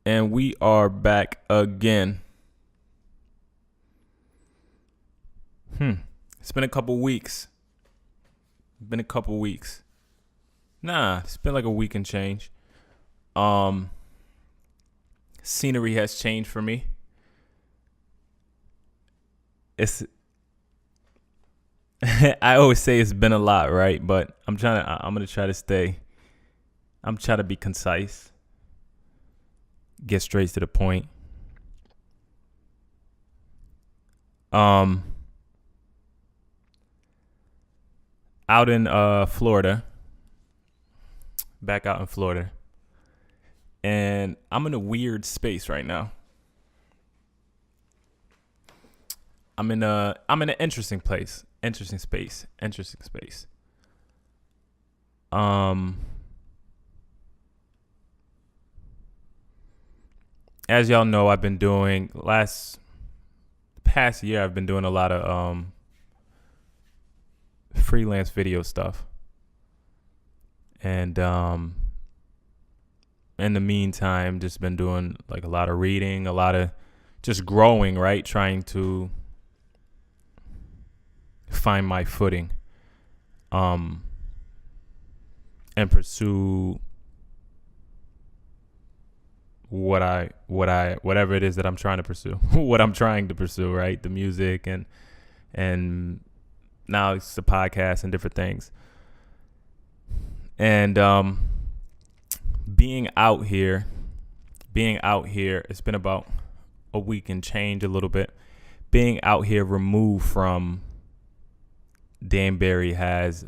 And we are back again. It's been a couple weeks. Nah, it's been like a week and change. Scenery has changed for me. I always say it's been a lot, right? But I'm trying to be concise. Get straight to the point. Out in Florida. Back out in Florida. And I'm in a weird space right now. I'm in an interesting place. Interesting space. As y'all know, I've been doing past year I've been doing a lot of freelance video stuff. And in the meantime, just been doing like a lot of reading, a lot of just growing, right? Trying to find my footing and pursue whatever it is that I'm trying to pursue, what I'm trying to pursue, right? The music and now it's the podcast and different things. And being out here, it's been about a week and change a little bit. Being out here removed from Danbury has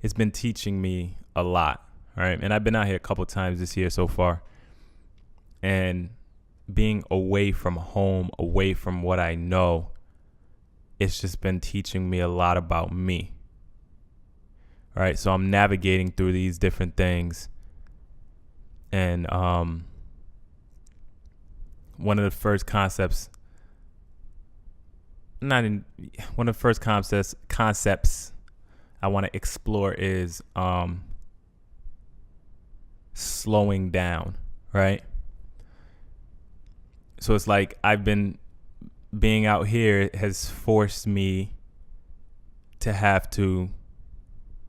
it's been teaching me a lot, right? And I've been out here a couple times this year so far. And being away from home, away from what I know, it's just been teaching me a lot about me. All right, so I'm navigating through these different things. And one of the first concepts I want to explore is slowing down, right? So it's like being out here has forced me to have to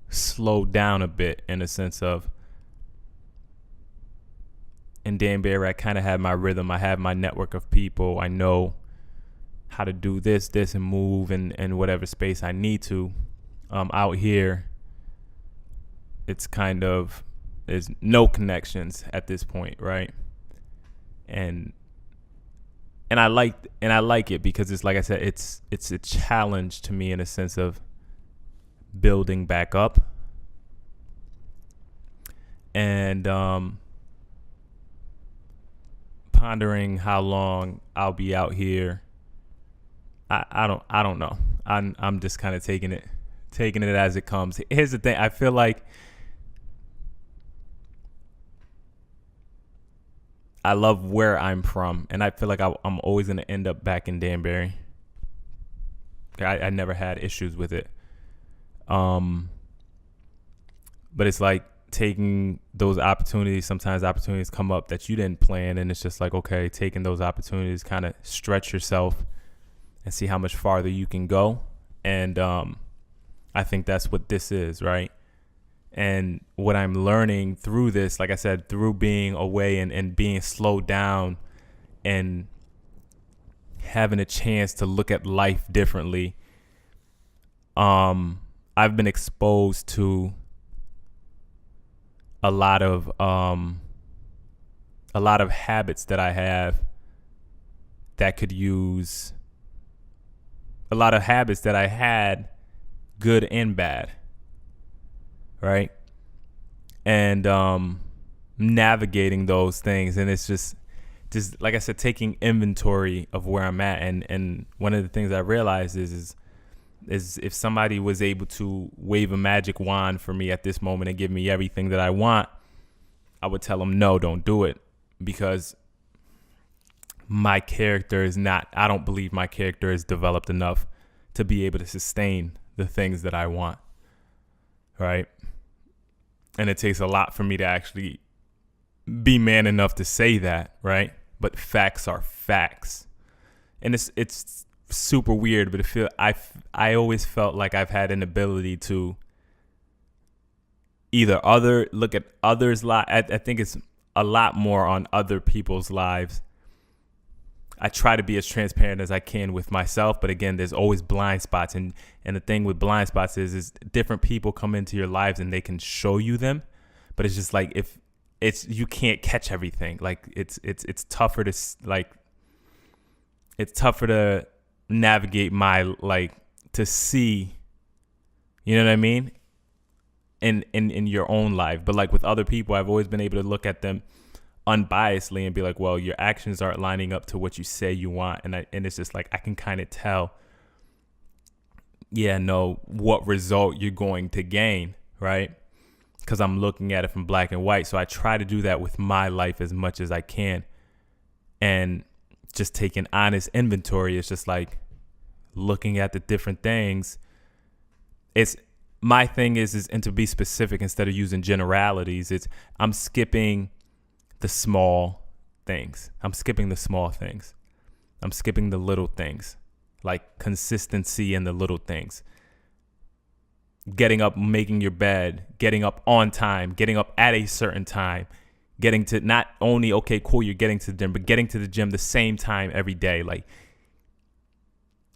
slow down a bit, in a sense of, in Danbury, I kind of have my rhythm. I have my network of people. I know how to do this, and move in whatever space I need to. Out here, it's there's no connections at this point, right? And I like it because it's, like I said, it's a challenge to me in a sense of building back up. And pondering how long I'll be out here. I don't know. I'm just kind of taking it as it comes. Here's the thing. I feel like I love where I'm from, and I feel like I'm always going to end up back in Danbury. I never had issues with it. But it's like taking those opportunities. Sometimes opportunities come up that you didn't plan, and it's just like, okay, taking those opportunities, kind of stretch yourself and see how much farther you can go. And I think that's what this is, right? And what I'm learning through this, like I said, through being away and being slowed down and having a chance to look at life differently, I've been exposed to a lot of habits that I have that could use a lot of habits that I had, good and bad, right? And navigating those things, and it's just like I said, taking inventory of where I'm at. And one of the things I realized is if somebody was able to wave a magic wand for me at this moment and give me everything that I want, I would tell them, no, don't do it, because my character is not, I don't believe my character is developed enough to be able to sustain the things that I want, right? And it takes a lot for me to actually be man enough to say that, right? But facts are facts. And it's super weird, but I always felt like I've had an ability to either look at others' lives. I think it's a lot more on other people's lives. I try to be as transparent as I can with myself, but again, there's always blind spots, and the thing with blind spots is different people come into your lives and they can show you them, but it's just like if it's you can't catch everything. Like it's tougher to it's tougher to navigate to see, you know what I mean, in your own life. But like with other people, I've always been able to look at them unbiasedly and be like, well, your actions aren't lining up to what you say you want, and it's just like I can kind of tell, what result you're going to gain, right? Because I'm looking at it from black and white. So I try to do that with my life as much as I can, and just taking honest inventory. It's just like looking at the different things. It's my thing is and to be specific instead of using generalities. I'm skipping the small things. I'm skipping the small things. I'm skipping the little things, like consistency in the little things. Getting up, making your bed, getting up on time, getting up at a certain time, getting to not only, okay, cool, you're getting to the gym, but getting to the gym the same time every day, like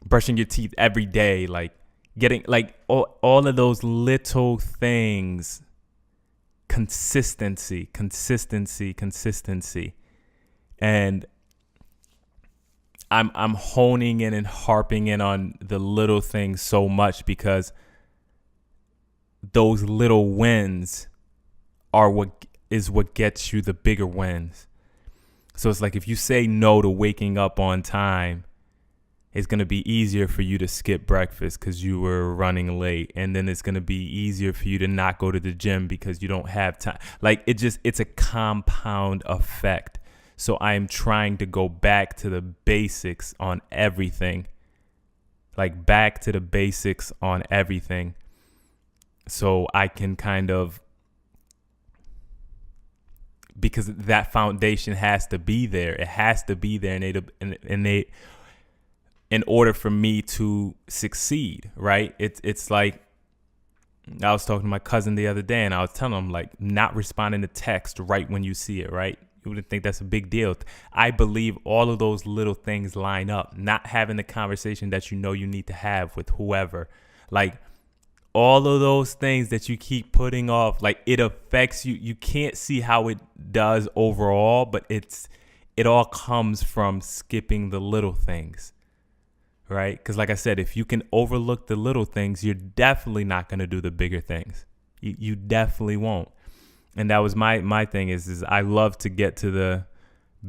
brushing your teeth every day, like getting like all of those little things. Consistency. And I'm honing in and harping in on the little things so much because those little wins are what gets you the bigger wins. So it's like if you say no to waking up on time, it's going to be easier for you to skip breakfast because you were running late. And then it's going to be easier for you to not go to the gym because you don't have time. Like it's a compound effect. So I am trying to go back to the basics on everything. Like back to the basics on everything. So I can kind of, because that foundation has to be there. It has to be there in order for me to succeed, right? It's like, I was talking to my cousin the other day and I was telling him, like, not responding to text right when you see it, right? You wouldn't think that's a big deal. I believe all of those little things line up. Not having the conversation that you know you need to have with whoever. Like, all of those things that you keep putting off, like, it affects you. You can't see how it does overall, but it all comes from skipping the little things. Right? Because like I said, if you can overlook the little things, you're definitely not going to do the bigger things. You definitely won't. And that was my thing is I love to get to the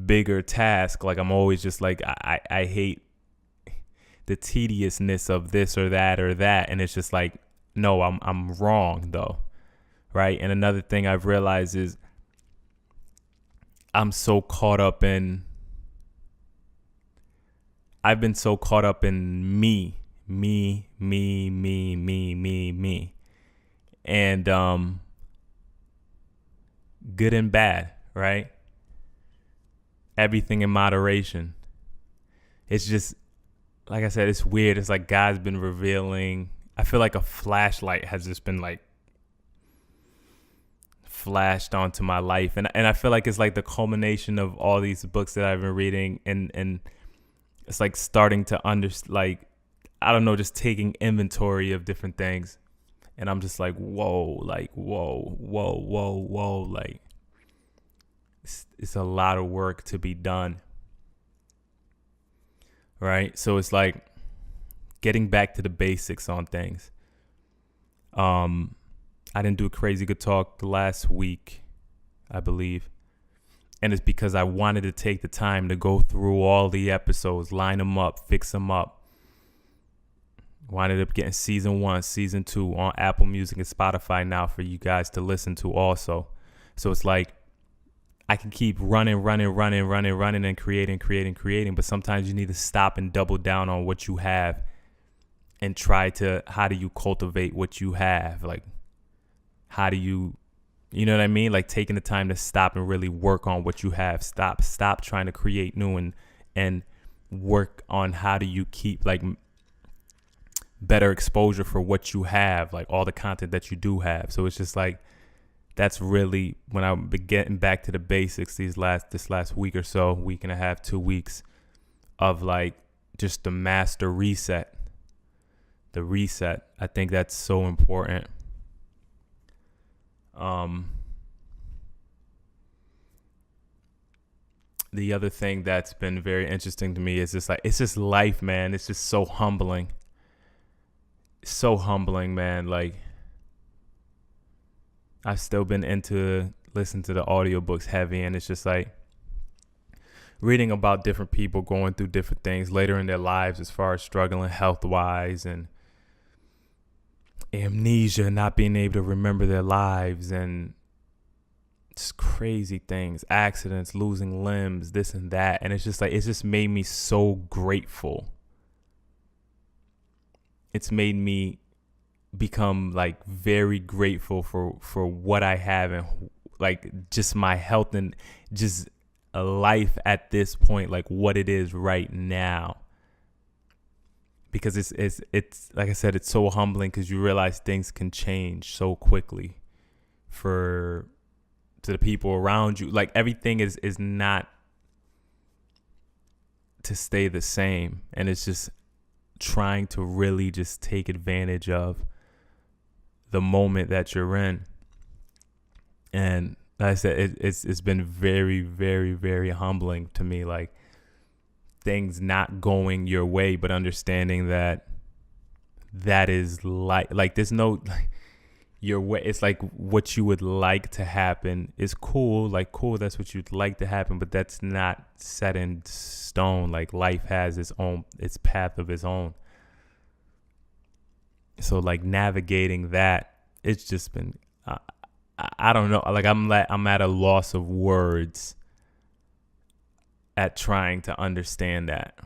bigger task. Like I'm always just like, I hate the tediousness of this or that. And it's just like, no, I'm wrong though. Right? And another thing I've realized is I've been so caught up in me. And good and bad, right? Everything in moderation. It's just, like I said, it's weird. It's like God's been revealing. I feel like a flashlight has just been like flashed onto my life. And I feel like it's like the culmination of all these books that I've been reading and it's like starting to just taking inventory of different things. And I'm just like, whoa, like it's a lot of work to be done. Right? So it's like getting back to the basics on things. I didn't do a crazy good talk last week, I believe. And it's because I wanted to take the time to go through all the episodes, line them up, fix them up. Wound up getting season 1, season 2 on Apple Music and Spotify now for you guys to listen to also. So it's like I can keep running and creating. But sometimes you need to stop and double down on what you have and how do you cultivate what you have? Like, how do you You know what I mean? Like taking the time to stop and really work on what you have. Stop trying to create new and work on how do you keep like better exposure for what you have, like all the content that you do have. So it's just like, that's really when I've been getting back to the basics this last week or so, week and a half, 2 weeks of like just the master reset. The reset. I think that's so important. The other thing that's been very interesting to me is just like, it's just life, man. It's just so humbling. So humbling, man. Like, I've still been into listening to the audiobooks heavy, and it's just like reading about different people going through different things later in their lives as far as struggling health-wise and amnesia, not being able to remember their lives, and just crazy things, accidents, losing limbs, this and that. And it's just like, it's just made me so grateful. It's made me become like very grateful for what I have and like just my health and just a life at this point, like what it is right now. Because it's like I said, it's so humbling because you realize things can change so quickly to the people around you. Like everything is not to stay the same, and it's just trying to really just take advantage of the moment that you're in. And like I said, it's been very, very, very humbling to me, like things not going your way, but understanding that is like there's no like your way. It's like what you would like to happen is cool, like cool, that's what you'd like to happen, but that's not set in stone. Like life has its path of its own. So like navigating that, it's just been I don't know, like I'm at a loss of words at trying to understand that.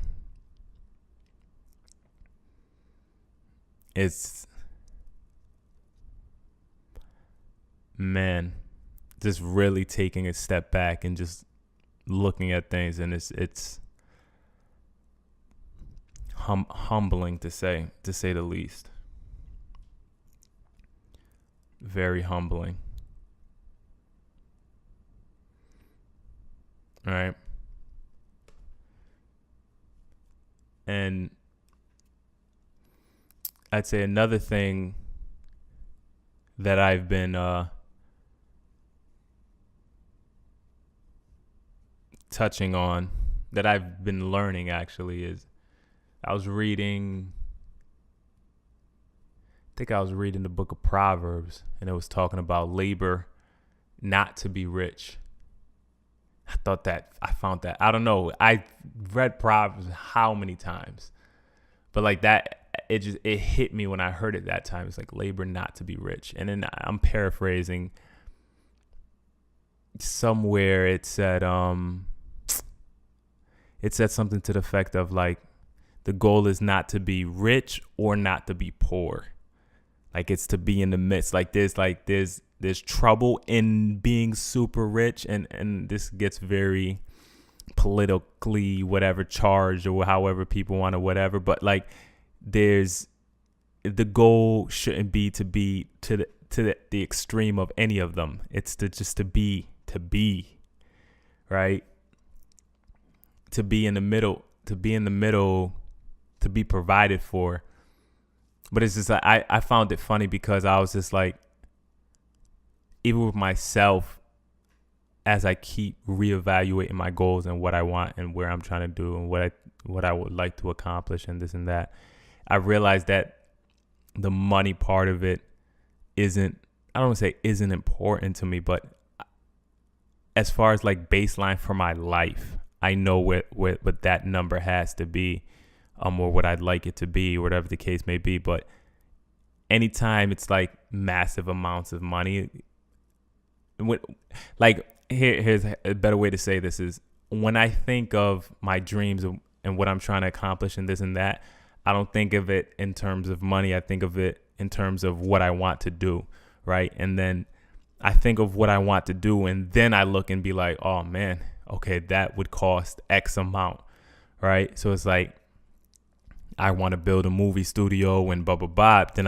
It's, man, just really taking a step back and just looking at things, and it's humbling to say the least. Very humbling. All right. And I'd say another thing that I've been touching on, that I've been learning actually, is I was reading the book of Proverbs, and it was talking about labor not to be rich. I found that, I don't know, I read Proverbs how many times, but like that, it hit me when I heard it that time. It's like labor not to be rich. And then I'm paraphrasing somewhere, it said something to the effect of like, the goal is not to be rich or not to be poor. Like it's to be in the midst. Like there's trouble in being super rich, and this gets very politically whatever charged, or however people want to whatever, but like the goal shouldn't be to the extreme of any of them. It's to be right, to be in the middle, to be provided for. But it's just like, I found it funny because I was just like, even with myself, as I keep reevaluating my goals and what I want and where I'm trying to do and what I would like to accomplish and this and that, I realized that the money part of it isn't important to me, but as far as like baseline for my life, I know what that number has to be, or what I'd like it to be, whatever the case may be. But anytime it's like massive amounts of money, like here's a better way to say this is, when I think of my dreams and what I'm trying to accomplish and this and that, I don't think of it in terms of money. I think of it in terms of what I want to do, right? And then I think of what I want to do, and then I look and be like, oh man, okay, that would cost X amount, right? So it's like, I want to build a movie studio and blah, blah, blah. Then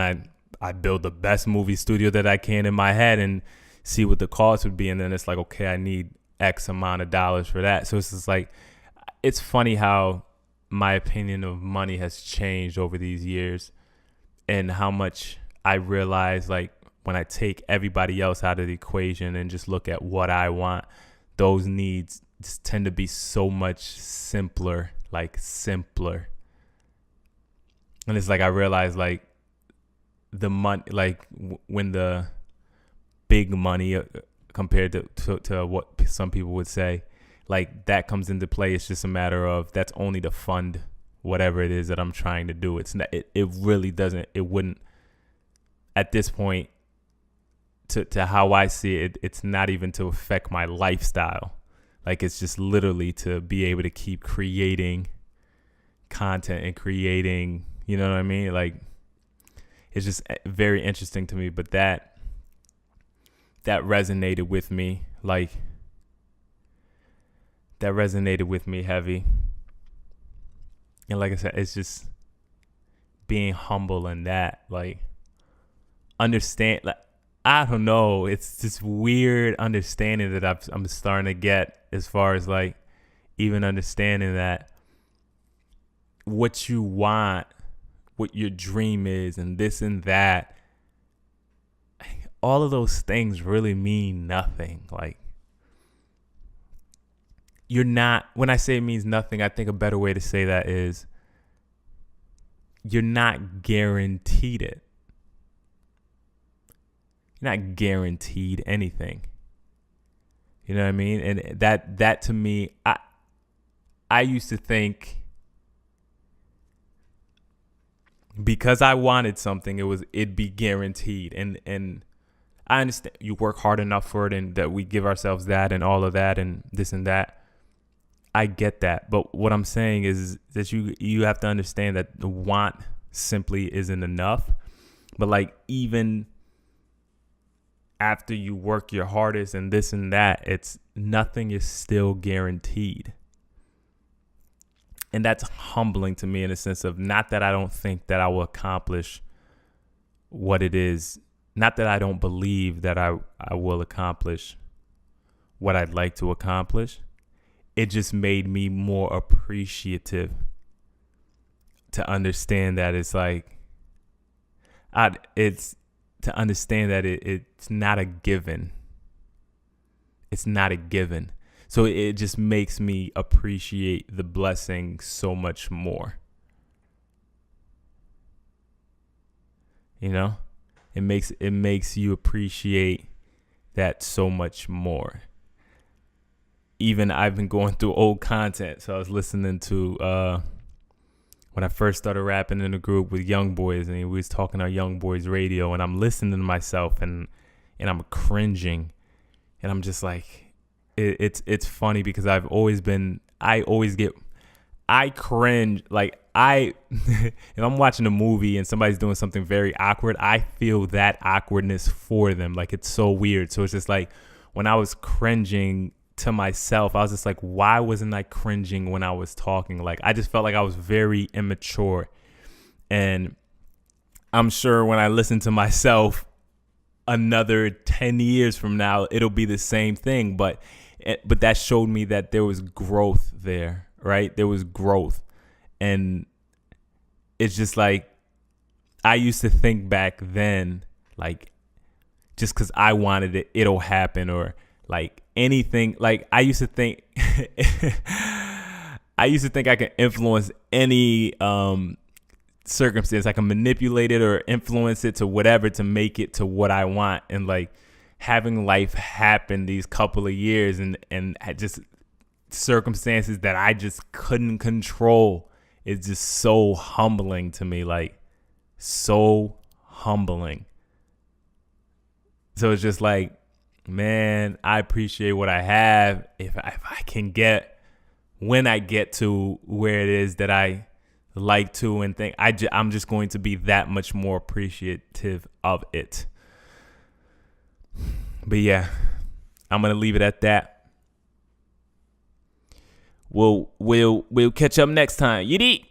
I build the best movie studio that I can in my head and see what the cost would be. And then it's like, okay, I need X amount of dollars for that. So it's just like, it's funny how my opinion of money has changed over these years, and how much I realize, like, when I take everybody else out of the equation and just look at what I want, those needs just tend to be so much simpler. And it's like, I realize, like, the money, like, when the big money compared to what some people would say, like, that comes into play. It's just a matter of, that's only to fund whatever it is that I'm trying to do. It's not, it really doesn't, it wouldn't, at this point, to how I see it, it's not even to affect my lifestyle. Like, it's just literally to be able to keep creating content and creating, you know what I mean? Like, it's just very interesting to me. But that resonated with me, like, that resonated with me heavy. And like I said, it's just being humble in that, like, understand, like, I don't know, it's this weird understanding that I'm starting to get, as far as, like, even understanding that what you want, what your dream is, and this and that, all of those things really mean nothing. Like, you're not, when I say it means nothing, I think a better way to say that is, you're not guaranteed it. You're not guaranteed anything. You know what I mean? And that to me, I used to think, because I wanted something, it'd be guaranteed. And I understand you work hard enough for it, and that we give ourselves that and all of that and this and that. I get that. But what I'm saying is that you have to understand that the want simply isn't enough. But, like, even after you work your hardest and this and that, it's nothing is still guaranteed. And that's humbling to me, in a sense of, not that I don't think that I will accomplish what it is, not that I don't believe that I will accomplish what I'd like to accomplish. It just made me more appreciative to understand that it's like, it's to understand that it's not a given. It's not a given. So it just makes me appreciate the blessing so much more. You know, it makes you appreciate that so much more. Even I've been going through old content. So I was listening to when I first started rapping in a group with Young Boys, and we was talking on Young Boys radio, and I'm listening to myself and I'm cringing, and I'm just like, it's funny because I cringe, like, if I'm watching a movie and somebody's doing something very awkward, I feel that awkwardness for them. Like, it's so weird. So it's just like, when I was cringing to myself, I was just like, why wasn't I cringing when I was talking? Like, I just felt like I was very immature. And I'm sure when I listen to myself another 10 years from now, it'll be the same thing. But that showed me that there was growth there, right? There was growth. And it's just like, I used to think back then, like, just because I wanted it, it'll happen, or like anything. Like, I used to think I could influence any circumstance. I can manipulate it or influence it to whatever to make it to what I want. And, like, having life happen these couple of years and just circumstances that I just couldn't control is just so humbling to me. Like, so humbling. So it's just like, man, I appreciate what I have. If I can get, when I get to where it is that I like to and think, I'm just going to be that much more appreciative of it. But yeah, I'm gonna leave it at that. We'll catch up next time. Yeet.